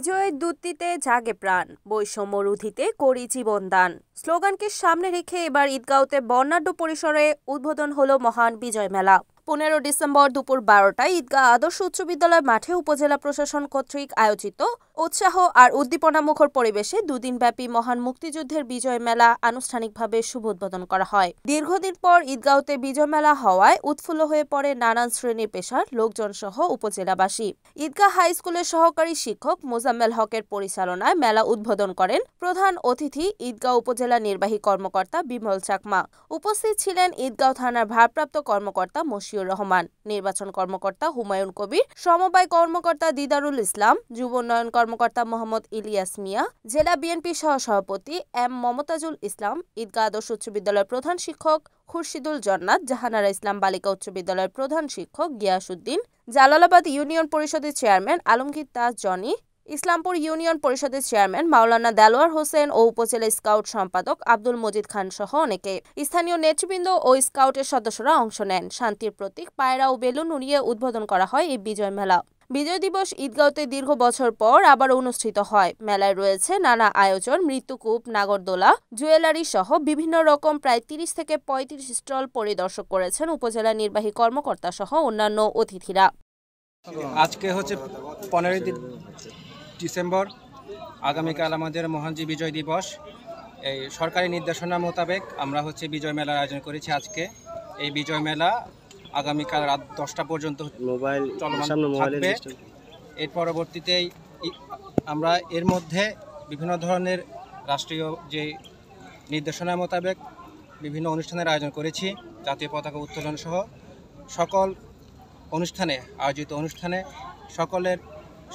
বিজয়ের দূতিতে জাগে প্রাণ, বৈষম্য রোধিতে করি জীবনদান স্লোগানকে সামনে রেখে এবার ঈদগাঁওতে বর্ণাঢ্য পরিসরে উদ্বোধন হলো মহান বিজয় মেলা। 15 ডিসেম্বর দুপুর 12টায় ঈদগাঁ আদর্শ উচ্চ বিদ্যালয় মাঠে উপজেলা প্রশাসন কর্তৃক আয়োজিত উৎসাহ আর উদ্দীপনামুখর পরিবেশে দুদিনব্যাপী মহান মুক্তিযুদ্ধের বিজয় মেলা আনুষ্ঠানিকভাবে শুভ উদ্বোধন করা হয়। দীর্ঘদিন পর ঈদগাঁওতে বিজয় মেলা হওয়ায় উৎফুল্ল হয়ে পড়ে নানান শ্রেণী পেশার লোকজন সহ উপজেলাবাসী। ঈদগাঁ হাই স্কুলের সহকারী শিক্ষক মোজাম্মেল হকের পরিচালনায় মেলা উদ্বোধন করেন প্রধান অতিথি ঈদগাঁও উপজেলা নির্বাহী কর্মকর্তা বিমল চাকমা। উপস্থিত ছিলেন ঈদগাঁও থানার ভারপ্রাপ্ত কর্মকর্তা মশিউর রহমান, নির্বাচন কর্মকর্তা হুমায়ুন কবির, সমবায় কর্মকর্তা দিদারুল ইসলাম, যুব উন্নয়ন কর্মকর্তা মোহাম্মদ ইলিয়াস মিয়া, জেলা বিএনপি সহ-সভাপতি এম মমতাজুল ইসলাম, ঈদগাঁ আদর্শ উচ্চ বিদ্যালয়ের প্রধান শিক্ষক খুরশিদুল জান্নাত, জাহানারা ইসলাম বালিকা উচ্চ বিদ্যালয়ের প্রধান শিক্ষক গিয়াসউদ্দিন, জালালাবাদ ইউনিয়ন পরিষদের চেয়ারম্যান আলমগীর তাজ জনি, ইসলামপুর ইউনিয়ন পরিষদের চেয়ারম্যান মাওলানা দেলোয়ার হোসেন ও উপজেলা স্কাউট সম্পাদক আব্দুল মজিদ খান সহ অনেকে। স্থানীয় নেতৃবৃন্দ ও স্কাউটের সদস্যরা অংশ নেন। শান্তির প্রতীক পায়রা ও বেলুন উড়িয়ে উদ্বোধন করা হয় এই বিজয় মেলা। বিজয় দিবস ঈদগাঁওতে দীর্ঘ বছর পর আবার অনুষ্ঠিত হয়। মেলায় রয়েছে নানা আয়োজন, মৃত্যুকূপ, নাগরদোলা, জুয়েলারি সহ বিভিন্ন রকম প্রায় 30 থেকে 35 স্টল পরিদর্শন করেছেন উপজেলা নির্বাহী কর্মকর্তা সহ অন্যান্য অতিথিরা। আজকে হচ্ছে 15 ডিসেম্বর, আগামীকাল আমাদের মহান বিজয় দিবস। এই সরকারি নির্দেশনা মোতাবেক আমরা হচ্ছে বিজয় মেলার আয়োজন করেছি। আজকে এই বিজয় মেলা আগামীকাল রাত 10টা পর্যন্ত চলমান থাকবে। এর পরবর্তীতে আমরা এর মধ্যে বিভিন্ন ধরনের রাষ্ট্রীয় যে নির্দেশনা মোতাবেক বিভিন্ন অনুষ্ঠানের আয়োজন করেছি। জাতীয় পতাকা উত্তোলন সহ সকল অনুষ্ঠানে আয়োজিত অনুষ্ঠানে সকলের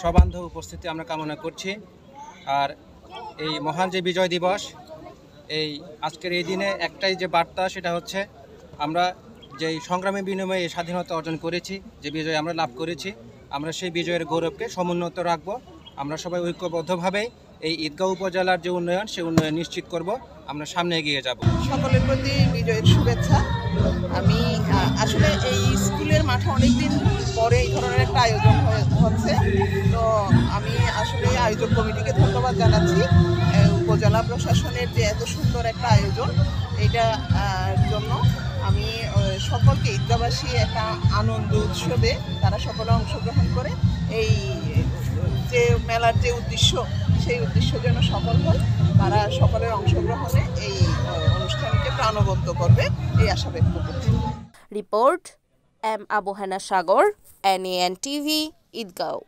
সবান্ধব উপস্থিতি আমরা কামনা করছি। আর এই মহান যে বিজয় দিবস, এই আজকের এই দিনে একটাই যে বার্তা, সেটা হচ্ছে আমরা যেই সংগ্রামী বিনিময়ে এই স্বাধীনতা অর্জন করেছি, যে বিজয় আমরা লাভ করেছি, আমরা সেই বিজয়ের গৌরবকে সমুন্নত রাখবো। আমরা সবাই ঐক্যবদ্ধভাবে এই ঈদগাঁও উপজেলার যে উন্নয়ন, সেই উন্নয়ন নিশ্চিত করব। আমরা সামনে এগিয়ে যাব। সকলের প্রতি বিজয়ের শুভেচ্ছা। আমি আসলে এই স্কুলের মাঠে অনেকদিন পরে এই ধরনের একটা আয়োজন হচ্ছে, তো আমি আসলে আয়োজক কমিটিকে ধন্যবাদ জানাচ্ছি। উপজেলা প্রশাসনের যে এত সুন্দর একটা আয়োজন, এইটার জন্য আমি সকলকে ঈদগাঁওবাসী একটা আনন্দ উৎসবে তারা সকলে অংশগ্রহণ করে এই যে মেলার যে উদ্দেশ্য, সেই উদ্দেশ্য যেন সফল হয়, তারা সকলের অংশগ্রহণে এই অনুষ্ঠানকে প্রাণবন্ত করবে, এই আশা ব্যক্ত করছি। রিপোর্ট এম আবু হেনা সাগর, NAN TV, ঈদগাঁও।